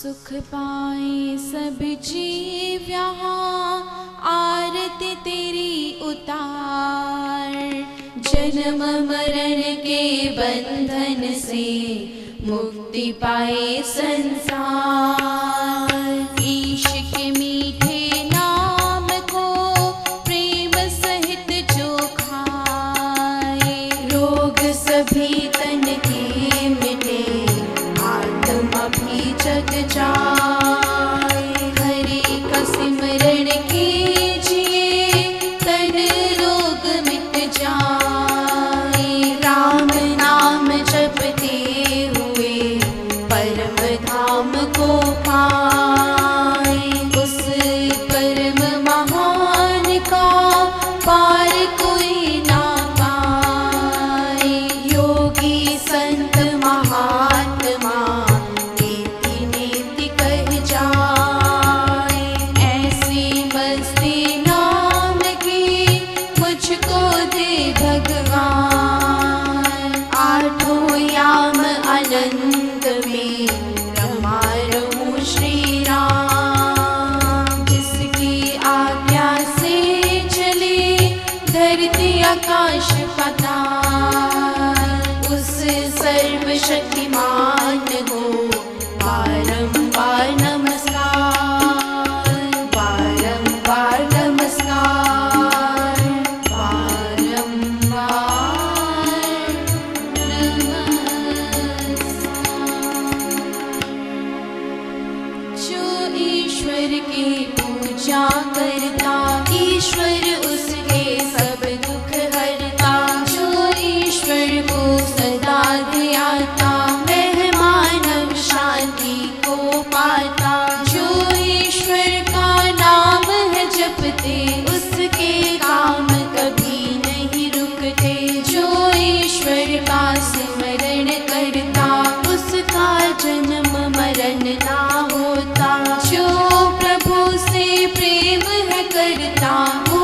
सुख पाए सब जीव यहाँ, आरती तेरी उतार। जन्म मरण के बंधन से मुक्ति पाए संसार। ईश के मीठे नाम को प्रेम सहित जो खाए, रोग सभी तन के मिटे, आत्मा भी जग जाए। हरि का सिमरण कीजिए, तन रोग मिट जाए। राम नाम जपते हुए परम धाम को पाए। उस परम महान का पार कोई ना पाए। योगी संत महात्मा नीति नीति कह जाए। ऐसी मस्ती नाम की मुझको दे भगवान। आठों याम आनंद में रमा रहूं श्री राम। जिसकी आज्ञा से चले धरती आकाश पाताल, उस सर्वशक्तिमान को बारंबार नमस्कार, बारंबार नमस्कार, बारंबार नमस्कार। जो ईश्वर की पूजा करता, ईश्वर उसके सब दुख हरता। जो ईश्वर को सदा ध्याता, वह मानव शांति को पाता। जो ईश्वर का नाम है जपते, उसके काम कभी नहीं रुकते। जो ईश्वर का सिमरण करता, उसका जन्म मरण ना होता। जो प्रभु से प्रेम है करता, वो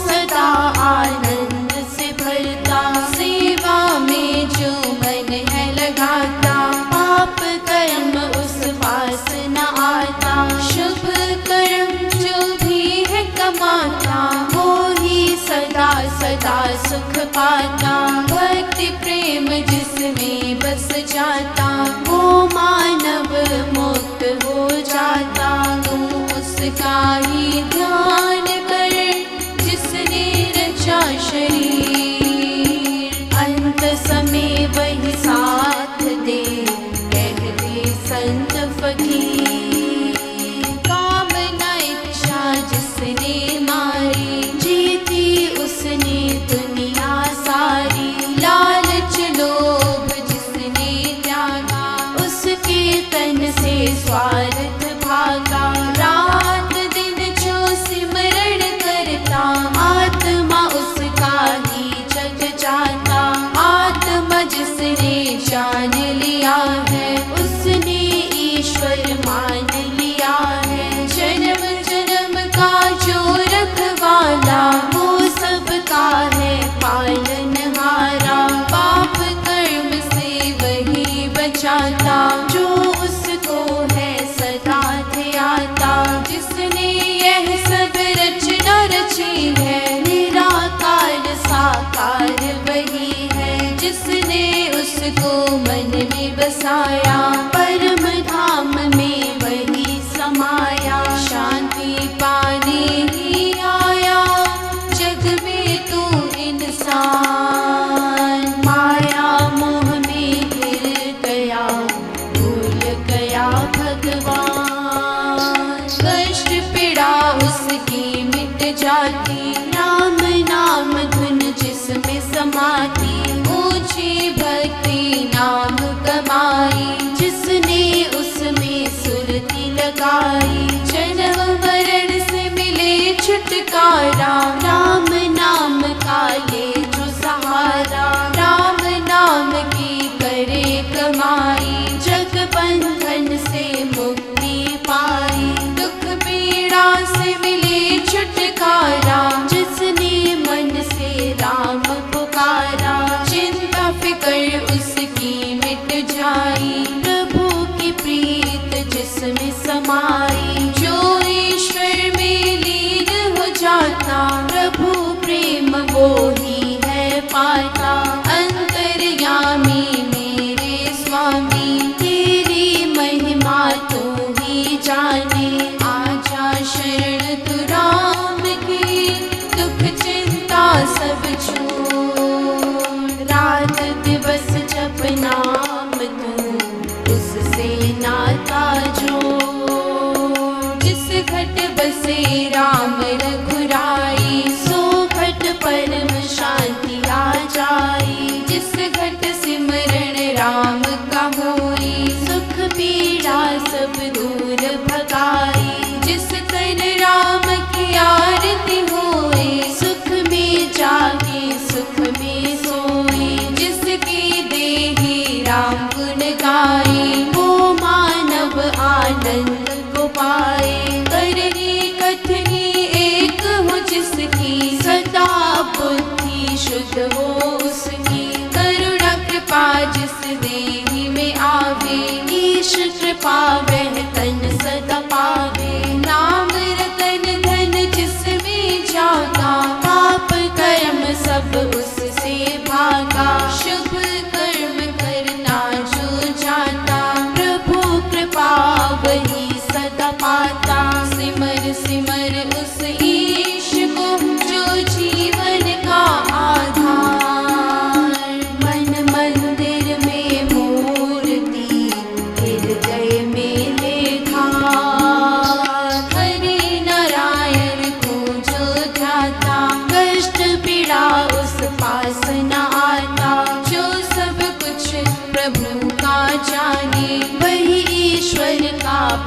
सदा आनंद से भरता। सेवा में जो मन है लगाता, पाप कर्म उस पास न आता। शुभ कर्म जो भी है कमाता, वो ही सदा सदा सुख पाता। भक्ति प्रेम जिसमें बस जाता, वो मानव मुक्त हो जाता। तू उसका ही ध्यान कर जिसने रचा शरीर। अंत समय वही साथ दे, कहते संत फकीर। कामना इच्छा जिसने मारी, जीती उसने दुनिया सारी। लालच लोभ जिसने त्यागा, उसके तन से स्वार्थ भागा। रात दिन जो सिमरण करता, आत्मा उसका ही जग जाता। आत्मा जिसने जान लिया है, उसने ईश्वर मान लिया है। जन्म जन्म का जो रखवाला, वो सबका है पालनहारा। पाप कर्म से वही बचाता, जो उसको है सदा ध्याता। जिसने यह सब रचना रची है, निराकार साकार वही है। जिसने उसको मन में बसाया, परम धाम में वही समाया। शांति पाने ही आया, जग में तू इंसान। माया मोह में गिर गया, भूल गया भगवान। कष्ट पीड़ा उसकी मिट जाती, राम नाम धुन जिसमें समाती। ऊंची भक्ति नाम कमाई, जिस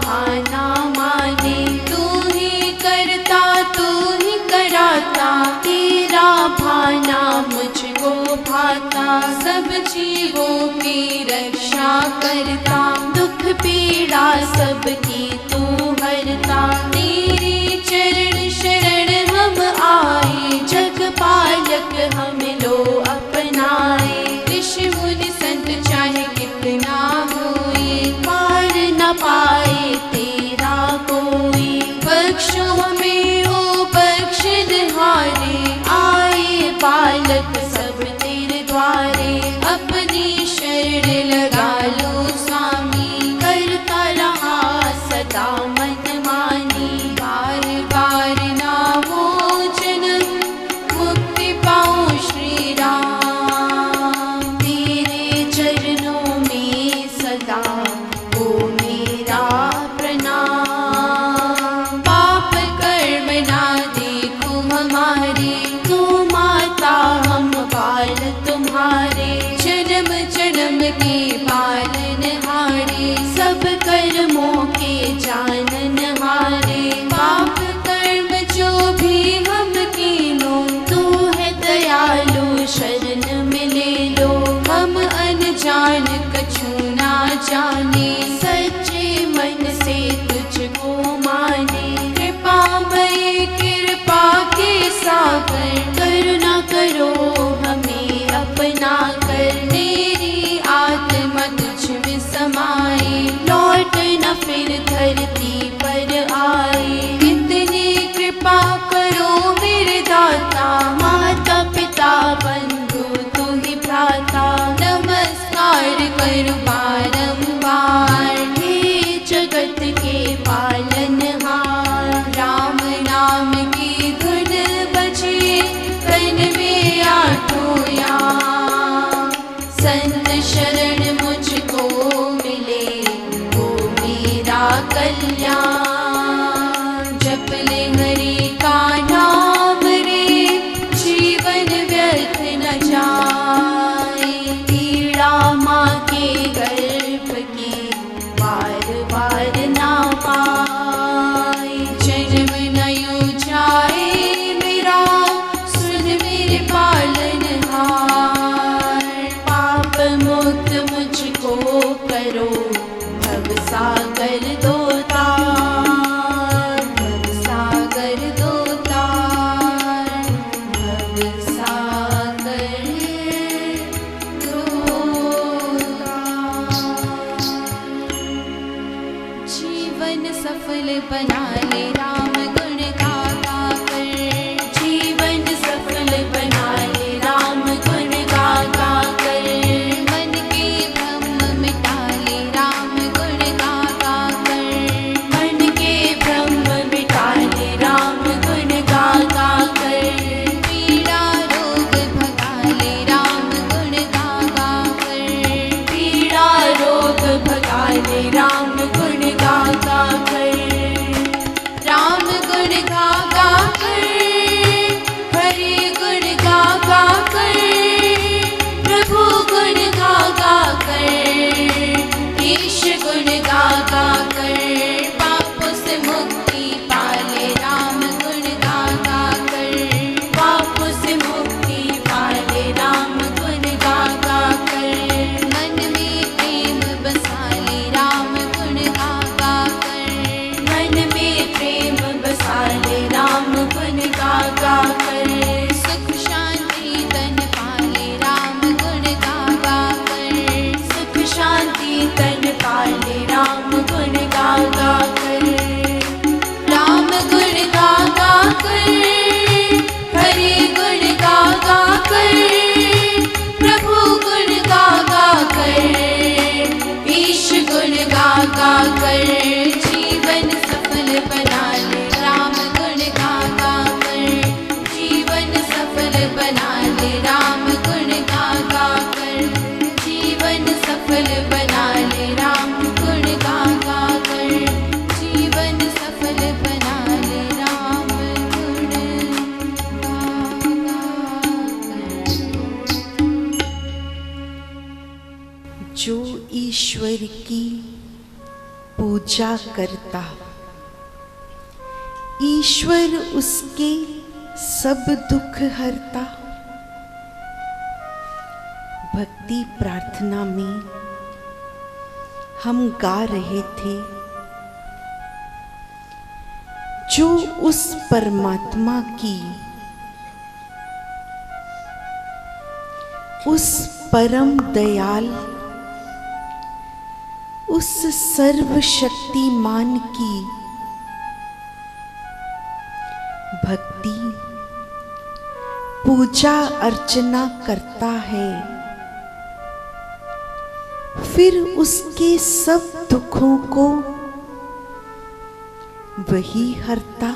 बहाना माने। तू ही करता तू ही कराता, तेरा भाना मुझको भाता। सब जीवों की रक्षा करता, दुख पीड़ा सबकी तू हरता। तेरे चरण शरण हम आए, जग पालक हम लो अपनाए। ऋषि मुनि संत चाहे कितना होए, पार न पाए तेरा कोई। बख्शो हमें ओ बख्शनहारे, आए बालक सब तेरे द्वारे। अपनी शरण लगा लो स्वामी, करता रहा सदा मन मानी। बार बार ना हो जन्म, मुक्ति पाऊं श्री राम। तेरे चरणों में सदा हो मेरा प्रणाम। पाप कर्म ना देखो हमारे, तू माता हम बाल तुम्हारे। जन्म जन्म के पालनहारे, सब कर्मों के जाननहारे। पाप कर्म जो भी हम कीनो, तू है दयालु शरण में ले लो। हम अनजान कछु ना जाने, सच्चे मन से तुझको माने। कृपामय कृपा के सागर, करुणा करो हमें अपना कर। मेरी आत्मा तुझ में समाए, लौट न फिर धरती पर आए। इतनी कृपा करो मेरे दाता, माता पिता बंधु तू ही भ्राता। नमस्कार करो बारंबार, हे जगत के पालनहार। राम नाम की धुन बजे, तन में आठों याम। संत शरण मुझको मिले, वो मेरा कल्याण। जप ले हरि का नाम रे, जीवन व्यर्थ न जाए। पीड़ा माँ के गर्भ की बार बार ना पाए। जन्म न यूं जाए मेरा, सुन मेरे पालनहार। पाप मुक्त मुझको करो, भव सागर दो तार। भव सागर दो तार, भव सागर दो तार। जीवन सफल बना ले राम गुण गा गा कर। जीवन सफल बना ले राम गुण गा गा कर। मन के भ्रम मिटा ले राम गुण गा गा कर। मन के भ्रम मिटा ले राम गुण गा गा कर। पीड़ा रोग भगा ले राम गुण गा गा कर। पीड़ा रोग भगा ले राम गुण गा गा कर। राम गुण गा गा कर, हरि गुण गा गा कर। प्रभु गुण गा गा कर, ईश गुण गा गा कर। पापों से मुक्ति पाले राम गुण गा गा कर। पापों से मुक्ति पाले राम गुण गा गा कर। मन में प्रेम बसा ले राम गुण गा गा कर। मन में प्रेम बसा ले राम गुण गा गा कर। सुख शांति तन पाले राम गुण गा गा कर। सुख शांति तन पाले राम गुण गा गा कर। राम गुण गा गा कर, हरि गुण गा गा कर। प्रभु गुण गा गा कर, ईश गुण गा गा कर। जीवन सफल बना ले राम गुण गा गा कर। जीवन सफल बना ले राम गुण गा गा कर। जीवन सफल बना ले राम गुण गा गा कर। जीवन सफल बना ले राम गुण गा गा कर। जो ईश्वर की पूजा करता, ईश्वर उसके सब दुख हरता। भक्ति प्रार्थना में हम गा रहे थे, जो उस परमात्मा की, उस परम दयाल, उस सर्वशक्तिमान की भक्ति पूजा अर्चना करता है, फिर उसके सब दुखों को वही हरता।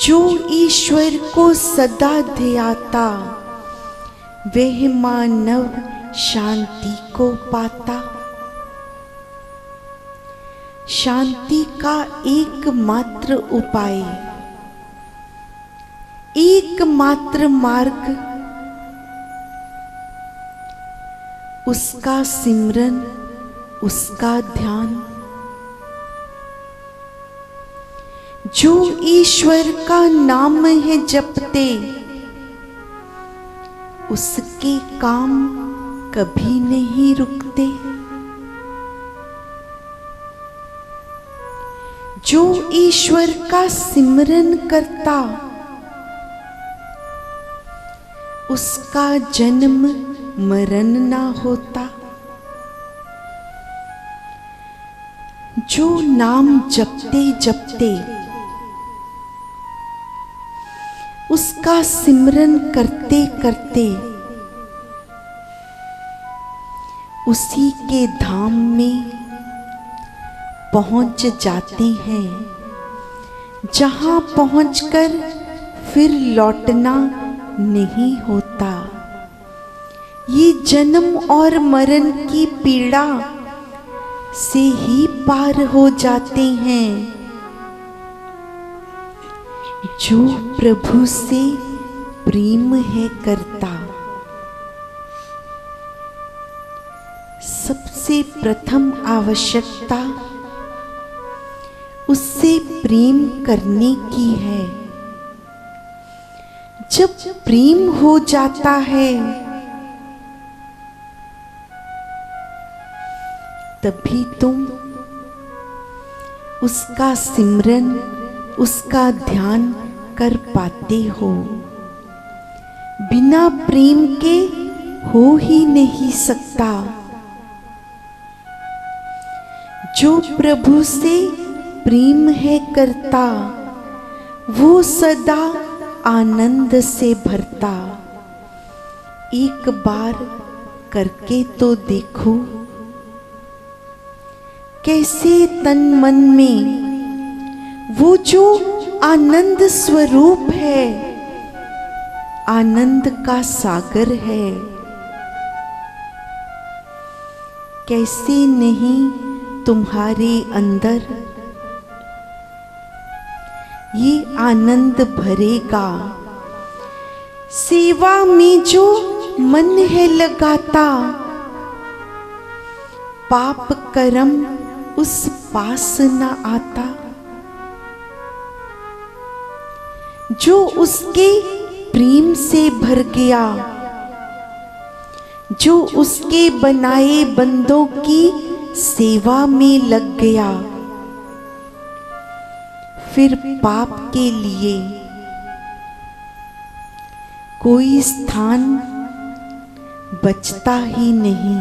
जो ईश्वर को सदा ध्याता, वह मानव शांति को पाता। शांति का एकमात्र उपाय, एकमात्र मार्ग उसका सिमरन, उसका ध्यान। जो ईश्वर का नाम है जपते, उसके काम कभी नहीं रुकते। जो ईश्वर का सिमरन करता, उसका जन्म मरण ना होता। जो नाम जपते जपते, उसका सिमरन करते करते उसी के धाम में पहुंच जाते हैं, जहां पहुंचकर फिर लौटना नहीं होता। ये जन्म और मरण की पीड़ा से ही पार हो जाते हैं। जो प्रभु से प्रेम है करता, सबसे प्रथम आवश्यकता उससे प्रेम करने की है। जब प्रेम हो जाता है, तभी तुम उसका सिमरन, उसका ध्यान कर पाते हो। बिना प्रेम के हो ही नहीं सकता। जो प्रभु से प्रेम है करता, वो सदा आनंद से भरता। एक बार करके तो देखो, कैसे तन मन में वो जो आनंद स्वरूप है, आनंद का सागर है, कैसे नहीं तुम्हारे अंदर ये आनंद भरेगा। सेवा में जो मन है लगाता, पाप कर्म उस पास न आता। जो उसके प्रेम से भर गया, जो उसके बनाए बंदों की सेवा में लग गया, फिर पाप के लिए कोई स्थान बचता ही नहीं।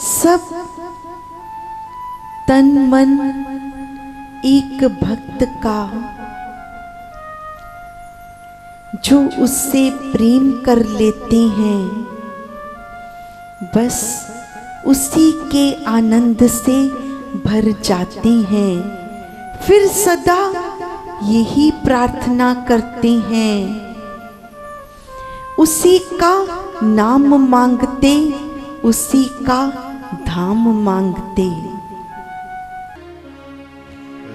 सब तन मन एक भक्त का, जो उससे प्रेम कर लेते हैं, बस उसी के आनंद से भर जाते हैं। फिर सदा यही प्रार्थना करते हैं, उसी का नाम मांगते, उसी का धाम मांगते।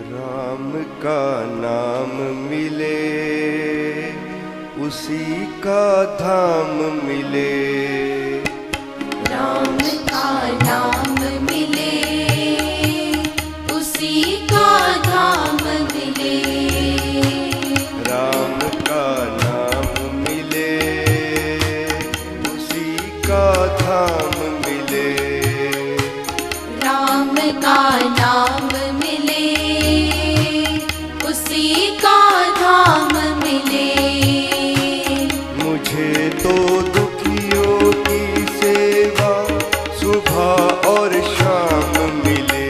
राम का नाम मिले, उसी का धाम मिले। उसी का धाम मिले। मुझे तो दुखियों की सेवा सुबह और शाम मिले।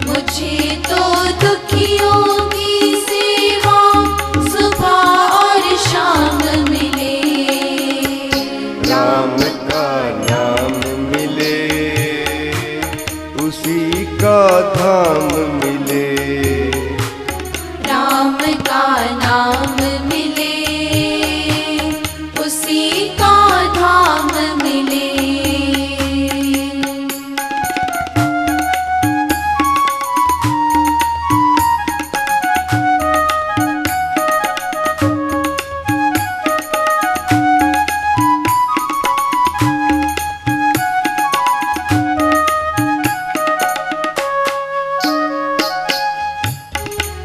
मुझे तो दुखियों की सेवा सुबह और शाम मिले। राम का नाम मिले, उसी का धाम मिले। राम का नाम मिले, उसी का धाम मिले।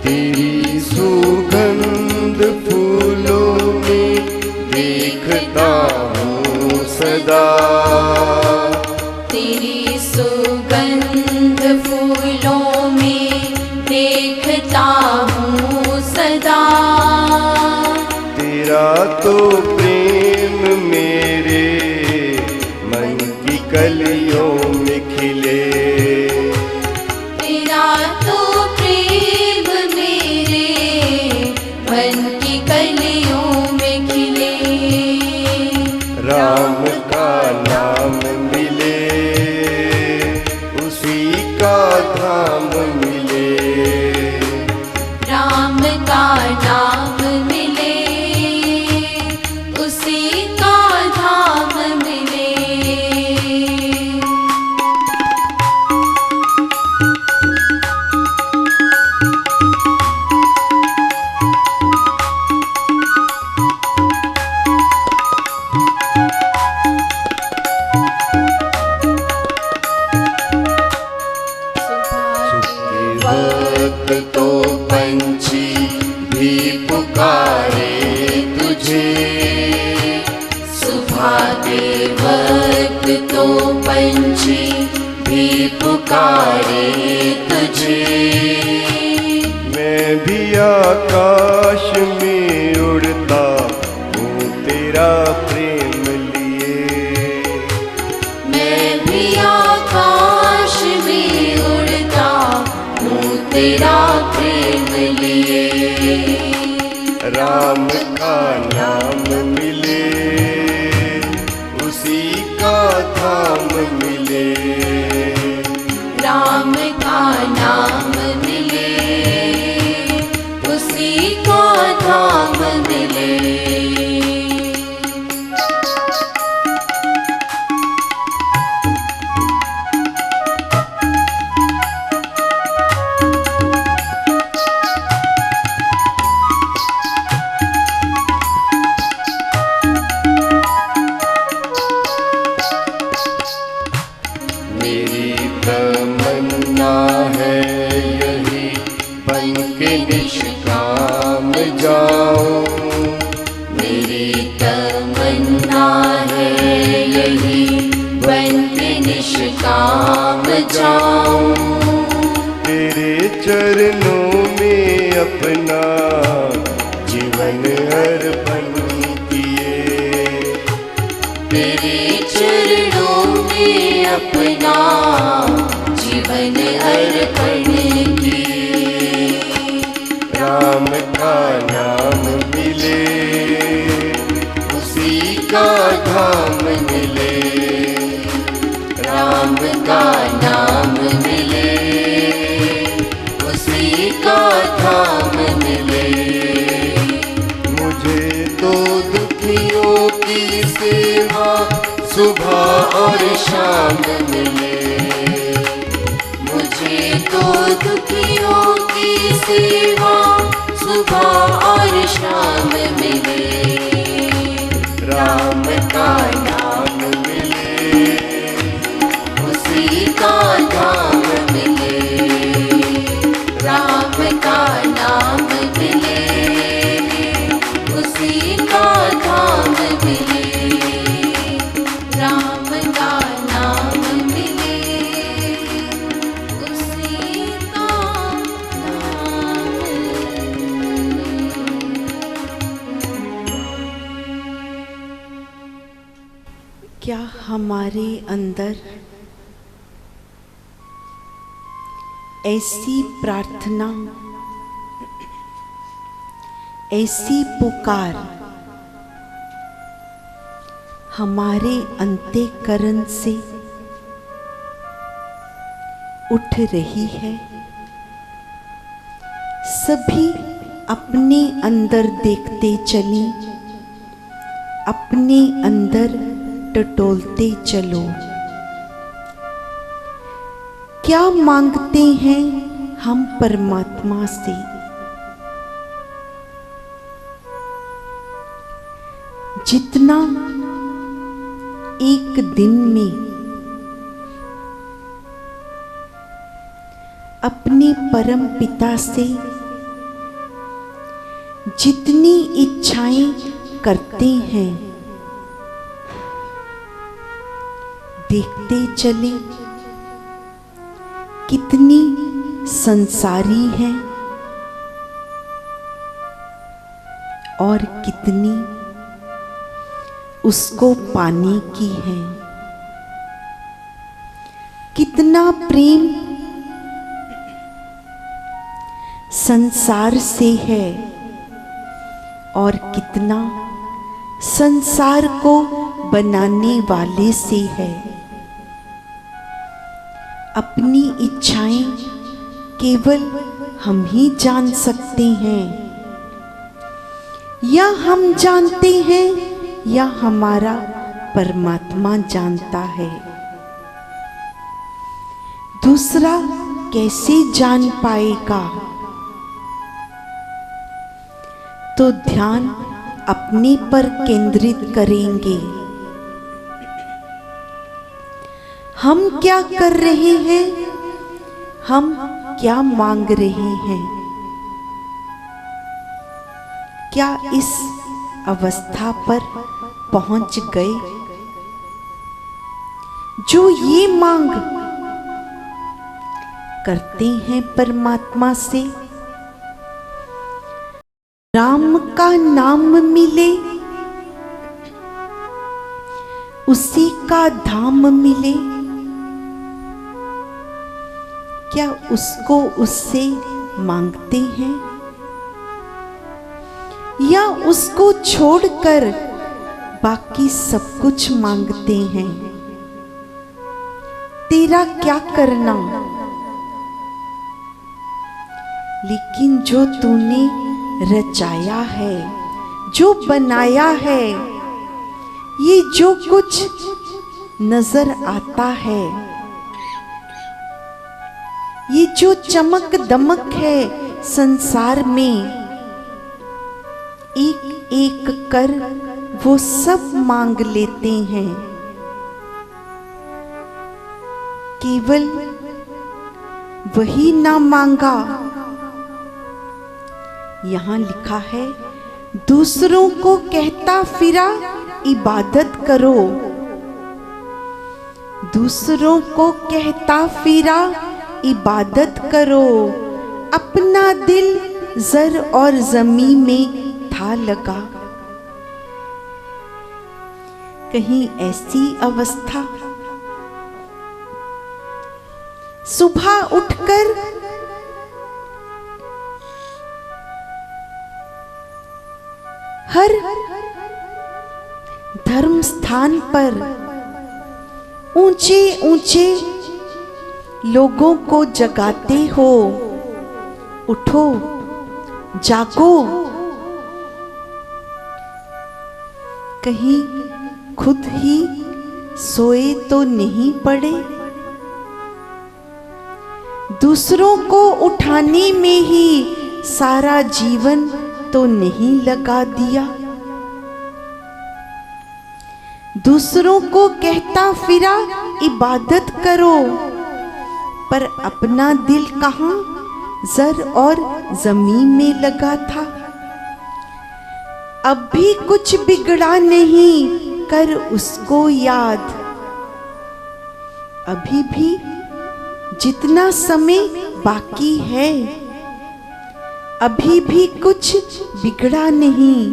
तेरी सुगंध फूलों में देखता हूँ सदा। तेरी सुगंध फूलों में देखता हूँ सदा। तेरा तो प्रेम मेरे मन की कलियों में खिले। तेरा तो प्रेम मेरे मन की कलियों में खिले। राम का नाम मिले, उसी का धाम मिले। राम का नाम मिले, उसी का धाम मिले। वक्त तो पंछी भी पुकारे तुझे। सुबह के वक्त तो पंछी भी पुकारे तुझे। मैं भी आकाश में उड़ता हूँ तेरा प्रेम लिए। मैं भी आकाश में उड़ता हूँ तेरा प्रेम लिए। राम का नाम मिले, उसी का धाम मिले। राम का नाम मिले, उसी का धाम मिले। मेरी तमन्ना है यही बन के निष्काम जाऊं। मेरी तमन्ना है यही बन के निष्काम जाऊं। तेरे चरणों में अपना जीवन अर्पण किए। तेरे चरणों में अपना जीवन अर्पण किए। राम का नाम मिले, उसी का धाम मिले। राम का नाम मिले, उसी का धाम मिले। मुझे तो दुखियों की सेवा सुबह और शाम मिले। मुझे तो दुखियों की सेवा सुबह और शाम मिले। राम का नाम मिले, उसी का धाम मिले। राम का नाम मिले, उसी का धाम मिले। राम का नाम मिले, उसी का हमारे अंदर ऐसी प्रार्थना, ऐसी पुकार हमारे अंतःकरण से उठ रही है। सभी अपने अंदर देखते चलें, अपने अंदर टटोलते चलो। क्या मांगते हैं हम परमात्मा से? जितना एक दिन में अपने परम पिता से जितनी इच्छाएं करते हैं, देखते चले कितनी संसारी हैं और कितनी उसको पाने की है। कितना प्रेम संसार से है और कितना संसार को बनाने वाले से है। अपनी इच्छाएं केवल हम ही जान सकते हैं, या हम जानते हैं या हमारा परमात्मा जानता है। दूसरा कैसे जान पाएगा? तो ध्यान अपने पर केंद्रित करेंगे। हम क्या कर रहे हैं, हम क्या मांग रहे हैं, क्या इस अवस्था पर पहुंच गए जो ये मांग करते हैं परमात्मा से? राम का नाम मिले, उसी का धाम मिले, क्या उसको उससे मांगते हैं या उसको छोड़कर बाकी सब कुछ मांगते हैं? तेरा क्या करना? लेकिन जो तूने रचाया है, जो बनाया है, ये जो कुछ नजर आता है, ये जो चमक दमक है संसार में, एक एक कर वो सब मांग लेते हैं। केवल वही ना मांगा। यहां लिखा है, दूसरों को कहता फिरा इबादत करो। दूसरों को कहता फिरा इबादत करो, अपना दिल जर और जमी में था लगा। कहीं ऐसी अवस्था, सुबह उठकर हर धर्म स्थान पर ऊंचे ऊंचे लोगों को जगाते हो, उठो जागो। कहीं खुद ही सोए तो नहीं पड़े? दूसरों को उठाने में ही सारा जीवन तो नहीं लगा दिया? दूसरों को कहता फिरा इबादत करो, पर अपना दिल कहां जर और जमीन में लगा था। अब भी कुछ बिगड़ा नहीं, कर उसको याद। अभी भी जितना समय बाकी है, अभी भी कुछ बिगड़ा नहीं।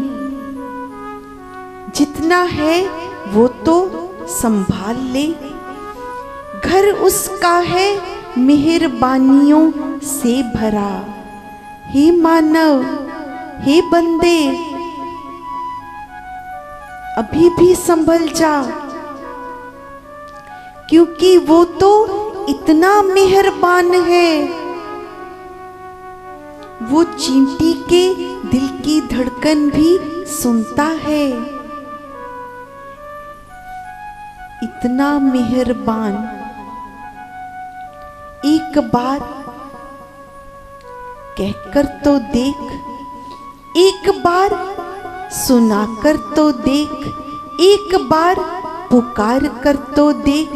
जितना है वो तो संभाल ले। घर उसका है मेहरबानियों से भरा। हे मानव, हे बंदे, अभी भी संभल जा, क्योंकि वो तो इतना मेहरबान है। वो चींटी के दिल की धड़कन भी सुनता है। इतना मेहरबान। एक बार कहकर तो देख, एक बार सुनाकर तो देख, एक बार पुकार कर तो देख।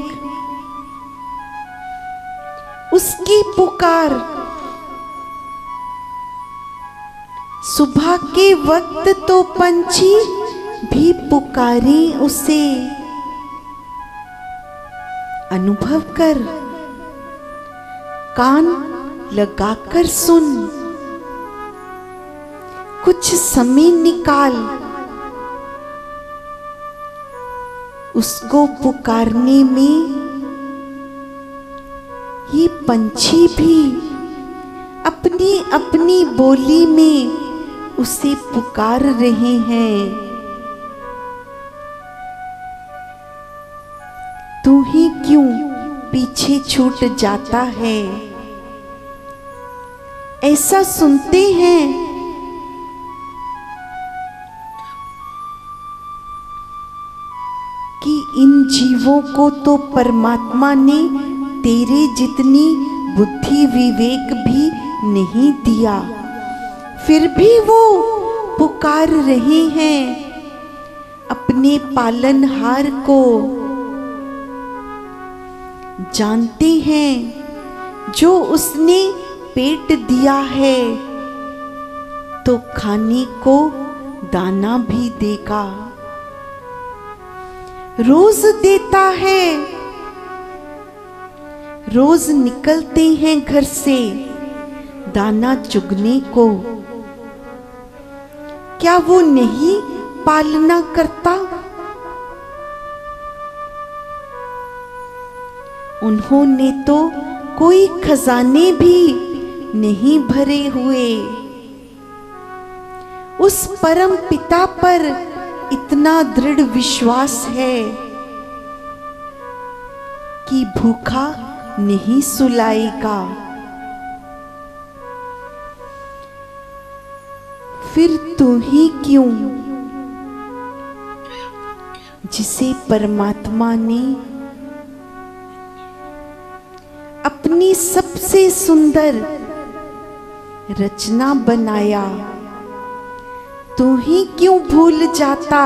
उसकी पुकार सुबह के वक्त तो पंछी भी पुकारे उसे। अनुभव कर, कान लगाकर सुन, कुछ समय निकाल। उसको पुकारने में ये पंछी भी अपनी अपनी बोली में उसे पुकार रहे हैं। तू ही क्यों पीछे छूट जाता है? ऐसा सुनते हैं कि इन जीवों को तो परमात्मा ने तेरे जितनी बुद्धि विवेक भी नहीं दिया, फिर भी वो पुकार रहे हैं अपने पालनहार को। जानते हैं जो उसने पेट दिया है तो खाने को दाना भी देगा। रोज देता है, रोज निकलते हैं घर से दाना चुगने को। क्या वो नहीं पालना करता? उन्होंने तो कोई खजाने भी नहीं भरे हुए। उस परम पिता पर इतना दृढ़ विश्वास है कि भूखा नहीं सुलाएगा। फिर तू ही क्यों, जिसे परमात्मा ने अपनी सबसे सुंदर रचना बनाया, तू ही क्यों भूल जाता?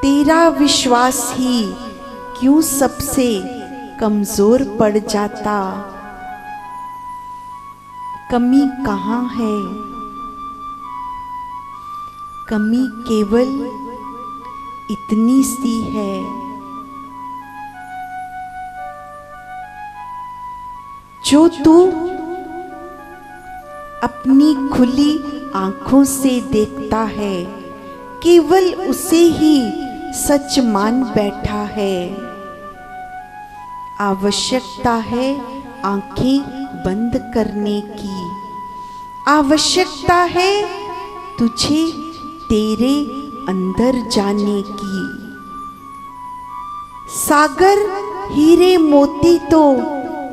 तेरा विश्वास ही क्यों सबसे कमजोर पड़ जाता? कमी कहाँ है? कमी केवल इतनी सी है, जो तू अपनी खुली आंखों से देखता है, केवल उसे ही सच मान बैठा है। आवश्यकता है आंखें बंद करने की, आवश्यकता है तुझे तेरे अंदर जाने की। सागर हीरे मोती तो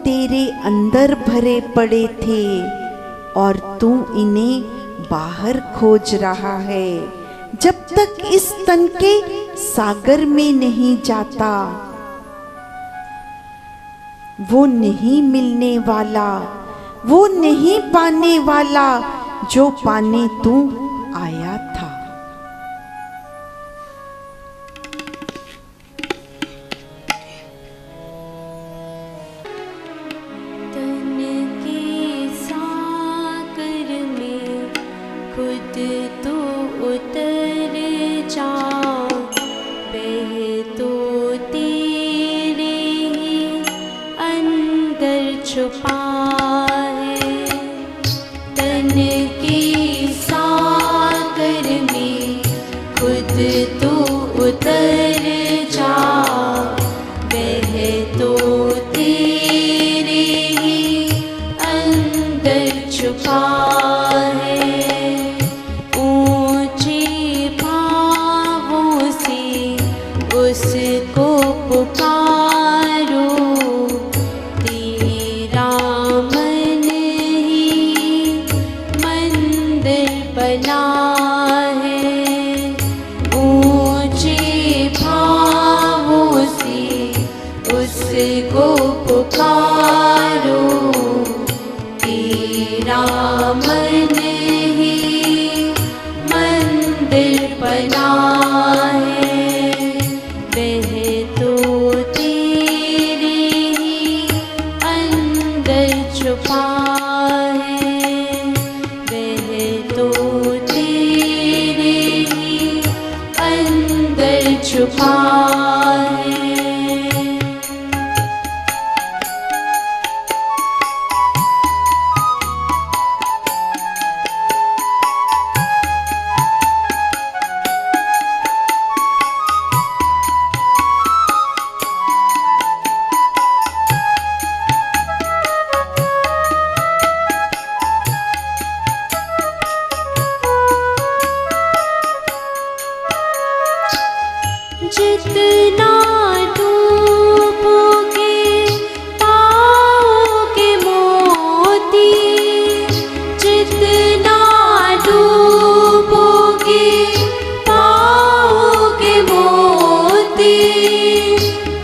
तेरे अंदर भरे पड़े थे और तू इन्हें बाहर खोज रहा है। जब तक इस तन के सागर में नहीं जाता, वो नहीं मिलने वाला, वो नहीं पाने वाला जो पाने तू आया था। तन के सागर में खुद तो उतर जाओ, बह तो तेरे ही अंदर छुपा है। तन के सागर बना है, ऊंचे भावों से उसको पुकारो। तेरा मन ही मंदिर बना है, वह तो तेरे ही अंदर छुपा है, वह तो तेरे ही अंदर छुपा है। जितना डूबोगे पाओगे मोती, जितना डूबोगे पाओगे मोती,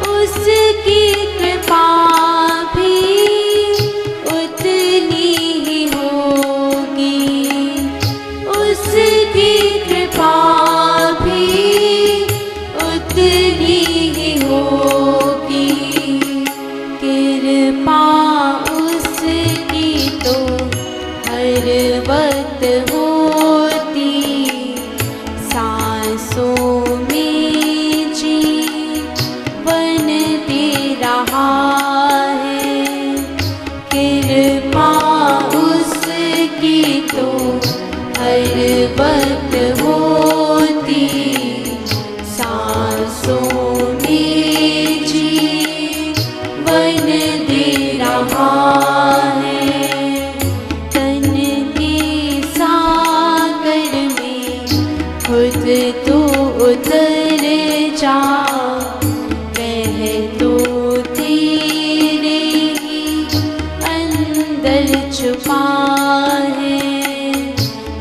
उसकी कृपा भी उतनी ही होगी, उसकी कृपा भी उतनी ही होगी। कृपा उसकी तो हर वक्त होती, सांसों में जीवन दे रहा है। कृपा उसकी तो हर वक्त होती, सांसों में जीवन दे रहा है। तन के सागर में खुद तो उतर जा, वह तो तेरे ही अंदर छुपा है,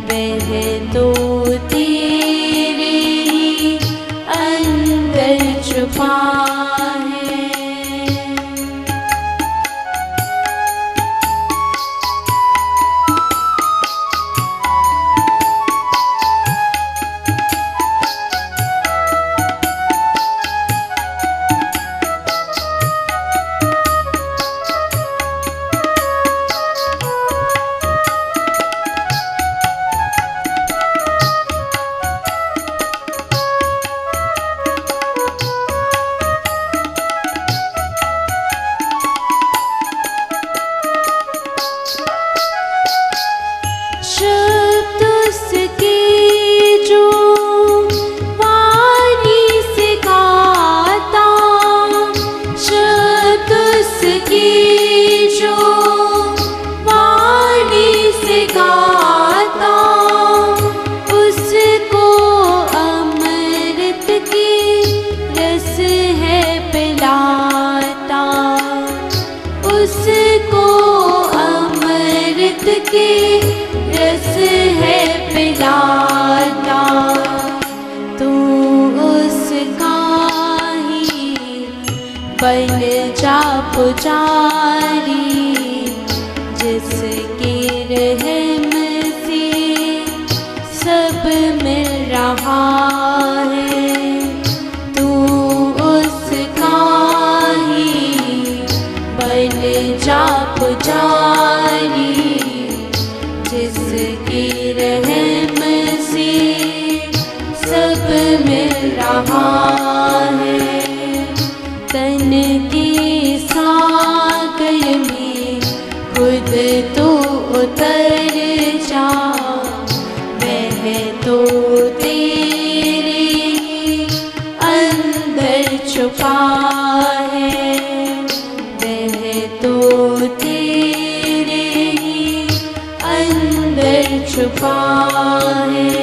वह तो तेरे ही अंदर छुपा है। शब्द उसके जो वाणी से गाता, शब्द उसके जो वाणी से गाता, उसको अमृत की रस है पिलाता, उसको अमृत की रस है पिलाता। तू उसका ही बन जा पुजारी, जिसके रहम से सब मिल रहा है। तू उसका ही बन जा पुजारी, जिसके रहम से सब मिल रहा है। तन के सागर में खुद तो उतर जा, वह तो तेरे ही अंदर छुपा है, वह तो तेरे ही अंदर छुपा है।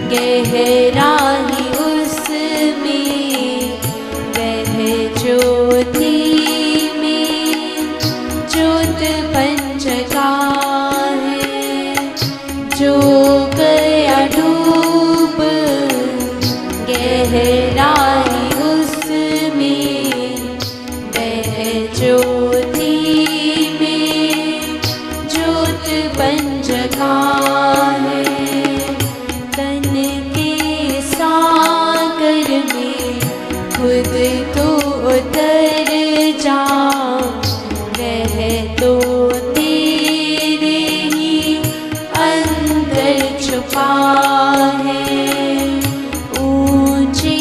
गहराई उसमें वह ज्योति में ज्योत पंचका है। जो गया डूब गहराई उसमें वह ज्योति में ज्योत पंचका है। तन के सागर में खुद तो उतर जा, वह तो तेरे ही अंदर छुपा है। ऊंचे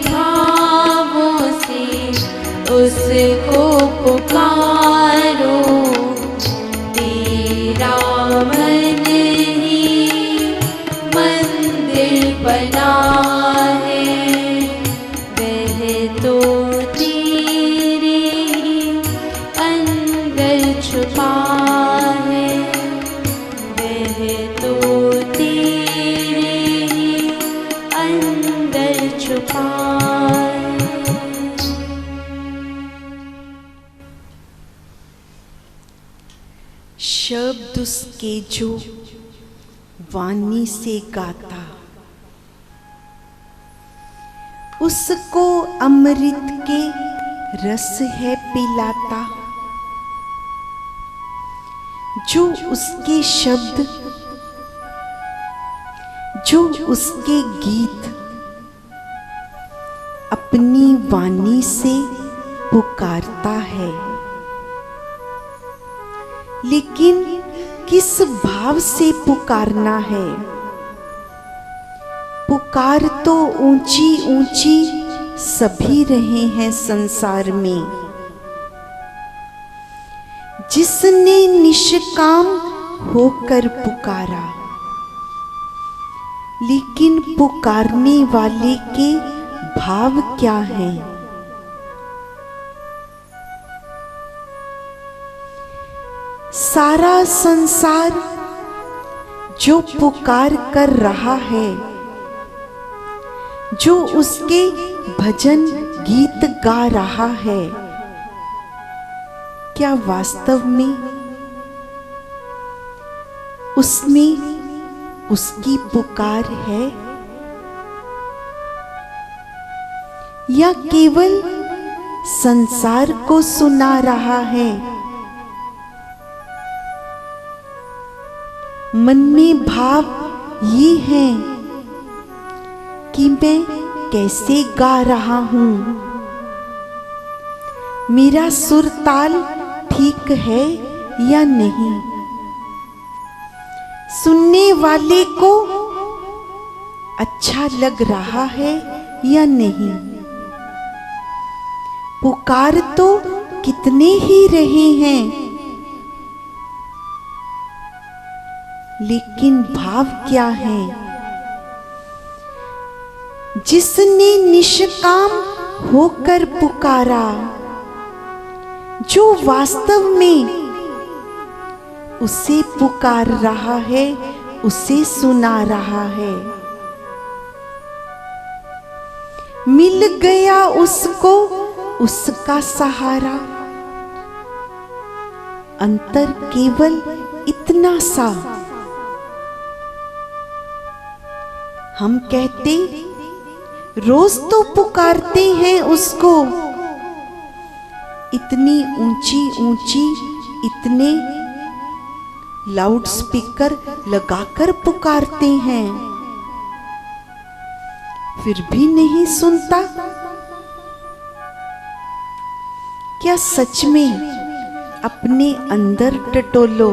भावों से उसको पुकारो, तेरा मन ही मंदिर बना है। वह तो तेरे अंदर छुपा है। वह तो तेरे अंदर छुपा है। शब्द उसके जो वाणी से गाता, उसको अमृत के रस है पिलाता। जो उसके शब्द, जो उसके गीत अपनी वाणी से पुकारता है, लेकिन किस भाव से पुकारना है? पुकार तो ऊंची ऊंची सभी रहे हैं संसार में। जिसने निष्काम होकर पुकारा, लेकिन पुकारने वाले के भाव क्या हैं? सारा संसार जो पुकार कर रहा है, जो उसके भजन गीत गा रहा है, क्या वास्तव में उसमें उसकी पुकार है, या केवल संसार को सुना रहा है? मन में भाव ये है कि मैं कैसे गा रहा हूं, मेरा सुर ताल ठीक है या नहीं, सुनने वाले को अच्छा लग रहा है या नहीं। पुकार तो कितने ही रहे हैं, लेकिन भाव क्या है? जिसने निष्काम होकर पुकारा, जो वास्तव में उसे पुकार रहा है, उसे सुना रहा है, मिल गया उसको उसका सहारा। अंतर केवल इतना सा, हम कहते रोज तो पुकारते हैं उसको, इतनी ऊंची ऊंची, इतने लाउड स्पीकर लगाकर पुकारते हैं, फिर भी नहीं सुनता। क्या सच में अपने अंदर टटोलो,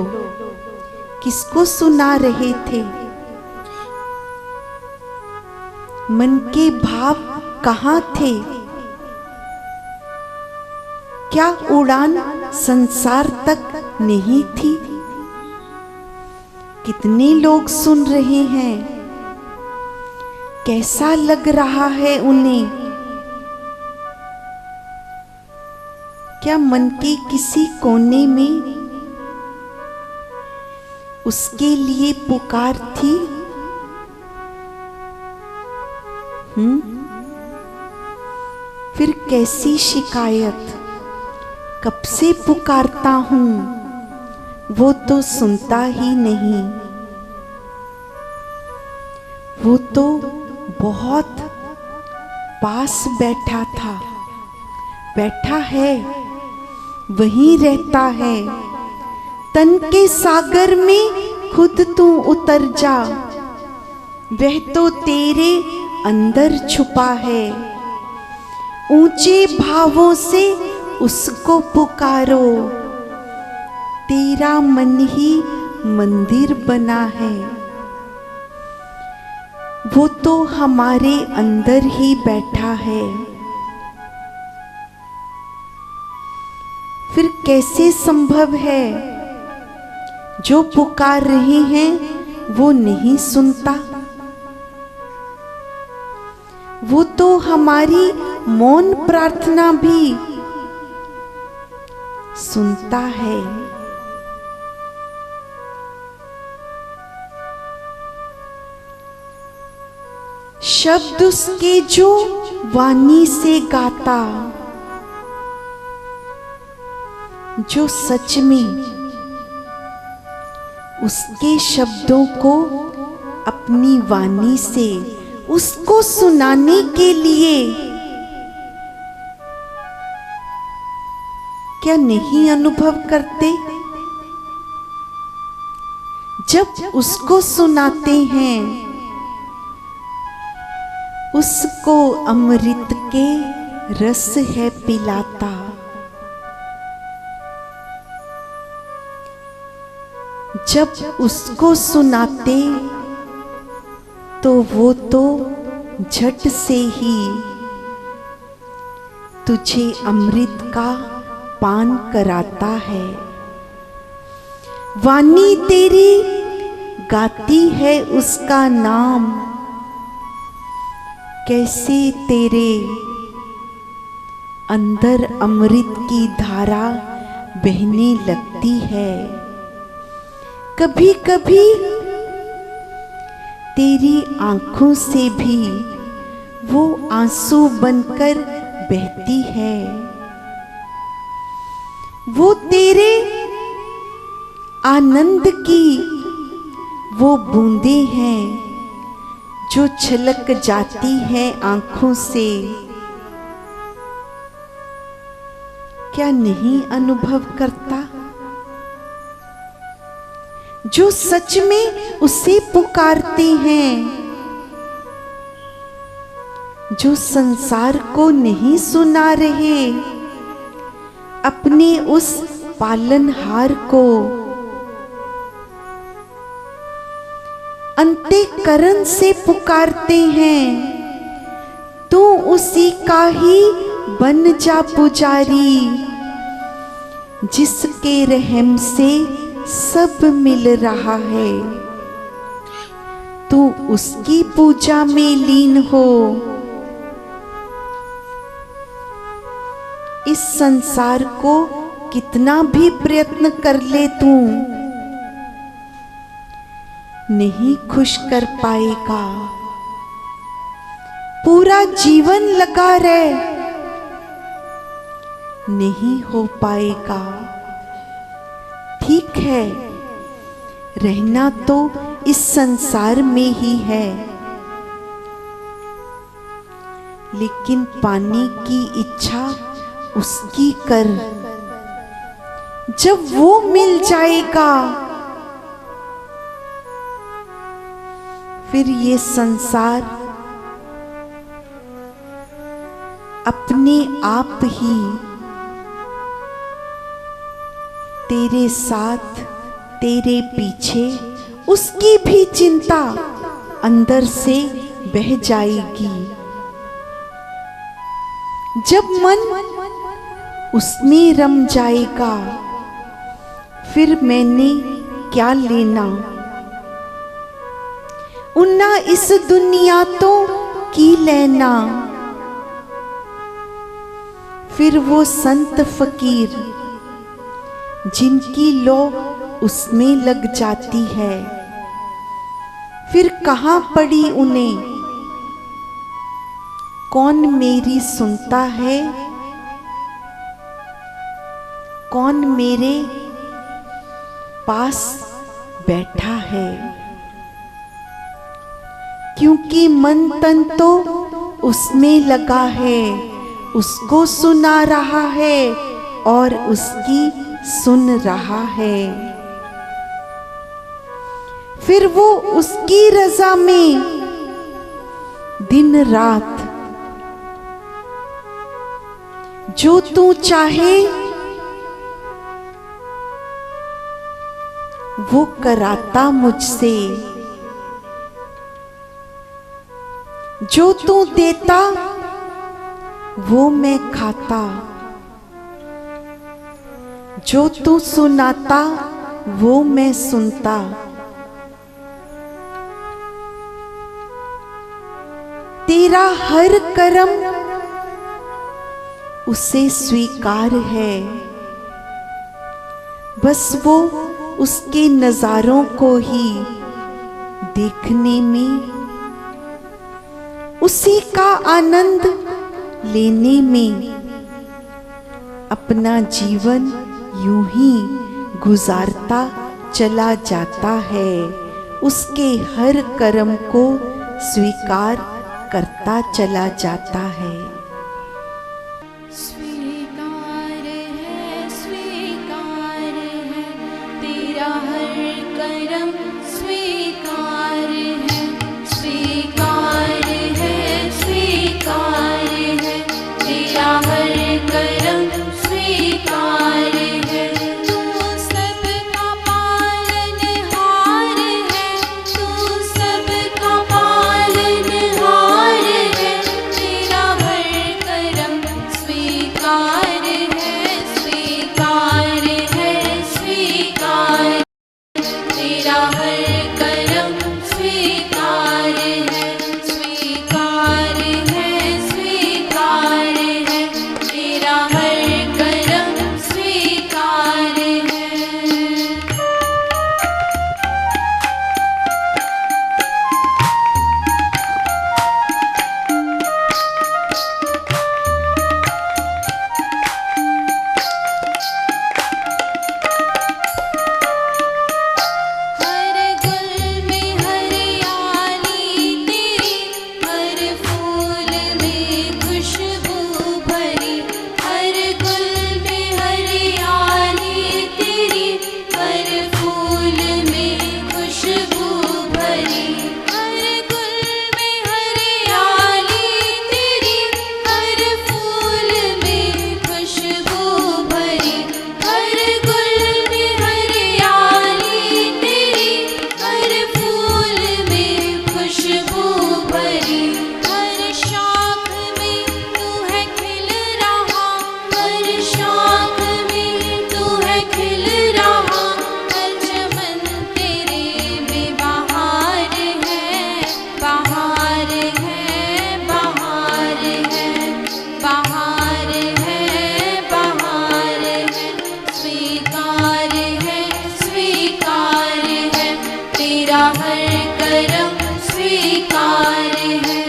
किसको सुना रहे थे? मन के भाव कहाँ थे? क्या उड़ान संसार तक नहीं थी? कितने लोग सुन रहे हैं, कैसा लग रहा है उन्हें? क्या मन के किसी कोने में उसके लिए पुकार थी? फिर कैसी शिकायत, कब से पुकारता हूं वो तो सुनता ही नहीं। वो तो बहुत पास बैठा था, बैठा है, वहीं रहता है। तन के सागर में खुद तू उतर जा, वह तो तेरे अंदर छुपा है। ऊंचे भावों से उसको पुकारो, तेरा मन ही मंदिर बना है। वो तो हमारे अंदर ही बैठा है। फिर कैसे संभव है जो पुकार रहे हैं वो नहीं सुनता? वो तो हमारी मौन प्रार्थना भी सुनता है। शब्द उसके जो वाणी से गाता, जो सच में उसके शब्दों को अपनी वाणी से उसको सुनाने के लिए क्या नहीं अनुभव करते? जब उसको सुनाते हैं, उसको अमृत के रस है पिलाता। जब उसको सुनाते तो वो तो झट से ही तुझे अमृत का पान कराता है। वाणी तेरी गाती है उसका नाम, कैसे तेरे अंदर अमृत की धारा बहने लगती है। कभी कभी तेरी आंखों से भी वो आंसू बनकर बहती है। वो तेरे आनंद की वो बूंदें हैं जो छलक जाती हैं आंखों से। क्या नहीं अनुभव करता? जो सच में उसे पुकारते हैं, जो संसार को नहीं सुना रहे, अपने उस पालनहार को अंतःकरण से पुकारते हैं, तू उसी का ही बन जा पुजारी, जिसके रहम से सब मिल रहा है। तू उसकी पूजा में लीन हो। इस संसार को कितना भी प्रयत्न कर ले तू, नहीं खुश कर पाएगा। पूरा जीवन लगा रहे, नहीं हो पाएगा। ठीक है, रहना तो इस संसार में ही है, लेकिन पाने की इच्छा उसकी कर। जब वो मिल जाएगा, फिर ये संसार अपने आप ही तेरे साथ, तेरे पीछे, उसकी भी चिंता अंदर से बह जाएगी। जब मन उसमें रम जाएगा, फिर मैंने क्या लेना, उन्ना इस दुनिया तो की लेना। फिर वो संत फकीर जिनकी लो उसमें लग जाती है, फिर कहाँ पड़ी उन्हें कौन मेरी सुनता है, कौन मेरे पास बैठा है। क्योंकि मन तन तो उसमें लगा है, उसको सुना रहा है और उसकी सुन रहा है। फिर वो उसकी रजा में दिन रात जो तू चाहे वो कराता मुझसे, जो तू देता वो मैं खाता, जो तू सुनाता वो मैं सुनता। तेरा हर कर्म उसे स्वीकार है, बस वो उसके नजारों को ही देखने में, उसी का आनंद लेने में अपना जीवन यूं ही गुजारता चला जाता है। उसके हर कर्म को स्वीकार करता चला जाता है। स्वीकार है तेरा हर कर्म, स्वीकार है तेरा हर कर्म, स्वीकार है। तू सबका पालनहार है, तू सबका पालनहार है, तेरा हर कर्म स्वीकार है, स्वीकार है, स्वीकार तेरा हर कर्म, स्वीकार है, स्वीकार है, स्वीकार है तेरा हर कर्म, स्वीकार है। हर गुल में हरियाली तेरी, हर फूल में खुशबू भरी, हर गुल में हरियाली तेरी, हर फूल में खुशबू भरी, हर गुल में हरियाली तेरी, हर फूल में खुशबू भरी, हर गुल में हरियाली तेरी, हर फूल में खुशबू भरी, हर शाख में तू है खिल रहा, हर शाख में तू है खिल रहा, हर चमन तेरे में बहार है, बहार है, बहार है, बहार है, बहार है, स्वीकार है, स्वीकार है तेरा हर कर्म, स्वीकार है।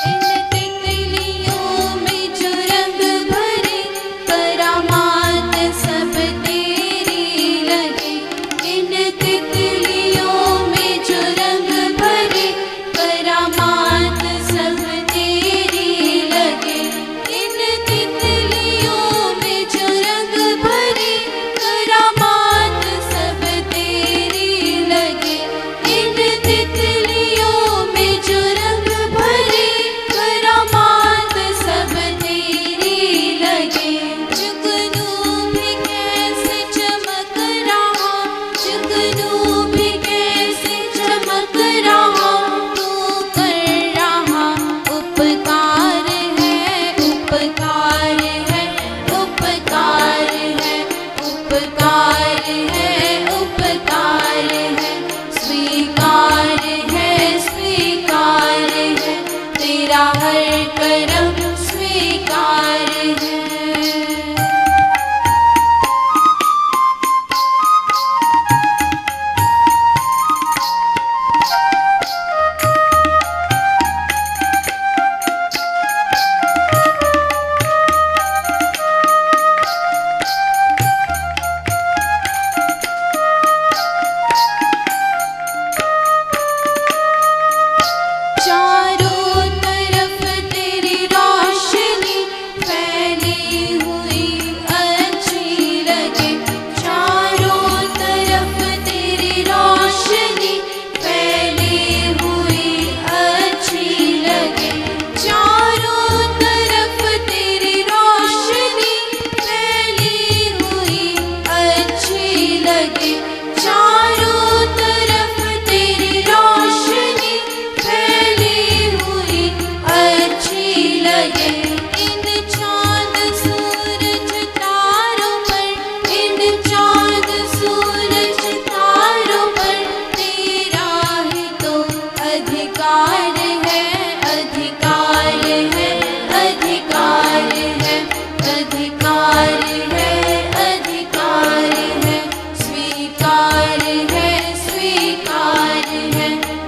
इन तितलियों में जो रंग भरे, करामात सब तेरी लगे, इन तितलियों में जो रंग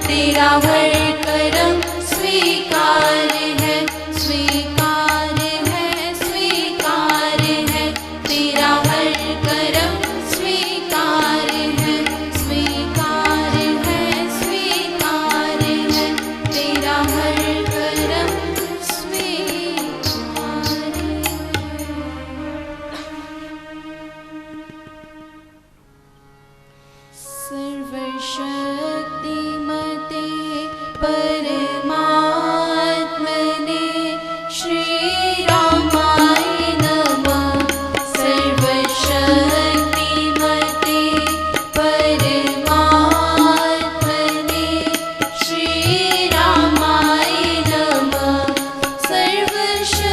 तेरा हर कर्म स्वीकार है, स्वीकार है, स्वीकार है, तेरा हर कर्म स्वीकार है, स्वीकार है, स्वीकार है, तेरा हर कर्म स्वीकार है। सर्वशक्तिमते परमात्मने श्रीरामाय नमः। सर्वशक्तिमते परमात्मने श्रीरामाय नमः। सर्वशक्तिमते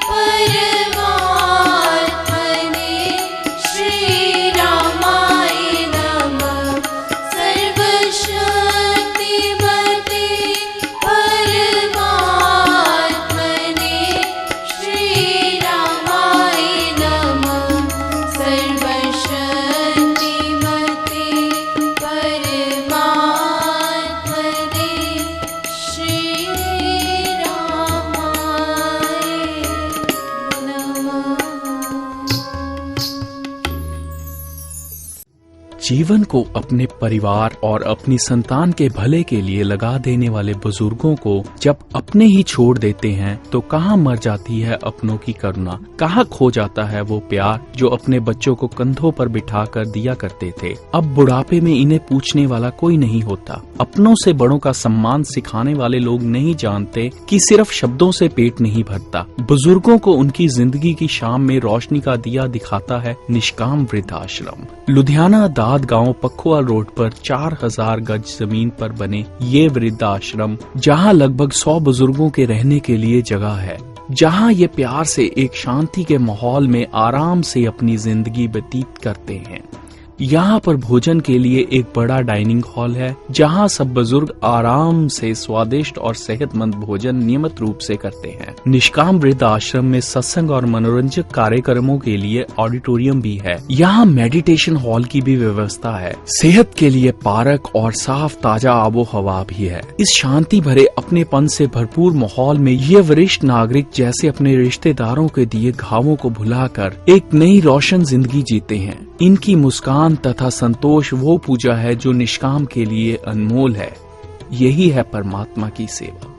परमात्मने श्रीरामाय नमः। सर्वशक्तिमते परमात्मने श्रीरामाय नमः। सर्वशक्तिमते परमात्मने श्रीरामाय नमः। जीवन को अपने परिवार और अपनी संतान के भले के लिए लगा देने वाले बुजुर्गों को जब अपने ही छोड़ देते हैं तो कहाँ मर जाती है अपनों की करुणा, कहाँ खो जाता है वो प्यार जो अपने बच्चों को कंधों पर बिठाकर दिया करते थे। अब बुढ़ापे में इन्हें पूछने वाला कोई नहीं होता। अपनों से बड़ों का सम्मान सिखाने वाले लोग नहीं जानते कि सिर्फ शब्दों से पेट नहीं भरता। बुजुर्गों को उनकी जिंदगी की शाम में रोशनी का दिया दिखाता है निष्काम वृद्धाश्रम। लुधियाना दाद गांव पखवाल रोड पर 4000 गज जमीन पर बने ये वृद्धाश्रम, जहां लगभग 100 बुजुर्गों के रहने के लिए जगह है, जहां ये प्यार से एक शांति के माहौल में आराम से अपनी जिंदगी व्यतीत करते हैं। यहाँ पर भोजन के लिए एक बड़ा डाइनिंग हॉल है, जहाँ सब बुजुर्ग आराम से स्वादिष्ट और सेहतमंद भोजन नियमित रूप से करते हैं। निष्काम वृद्ध आश्रम में सत्संग और मनोरंजक कार्यक्रमों के लिए ऑडिटोरियम भी है। यहाँ मेडिटेशन हॉल की भी व्यवस्था है। सेहत के लिए पार्क और साफ ताजा आबो हवा भी है। इस शांति भरे अपनेपन से भरपूर माहौल में ये वरिष्ठ नागरिक जैसे अपने रिश्तेदारों के दिए घावों को भुलाकर एक नई रोशन जिंदगी जीते हैं। इनकी मुस्कान तथा संतोष वो पूजा है जो निष्काम के लिए अनमोल है। यही है परमात्मा की सेवा।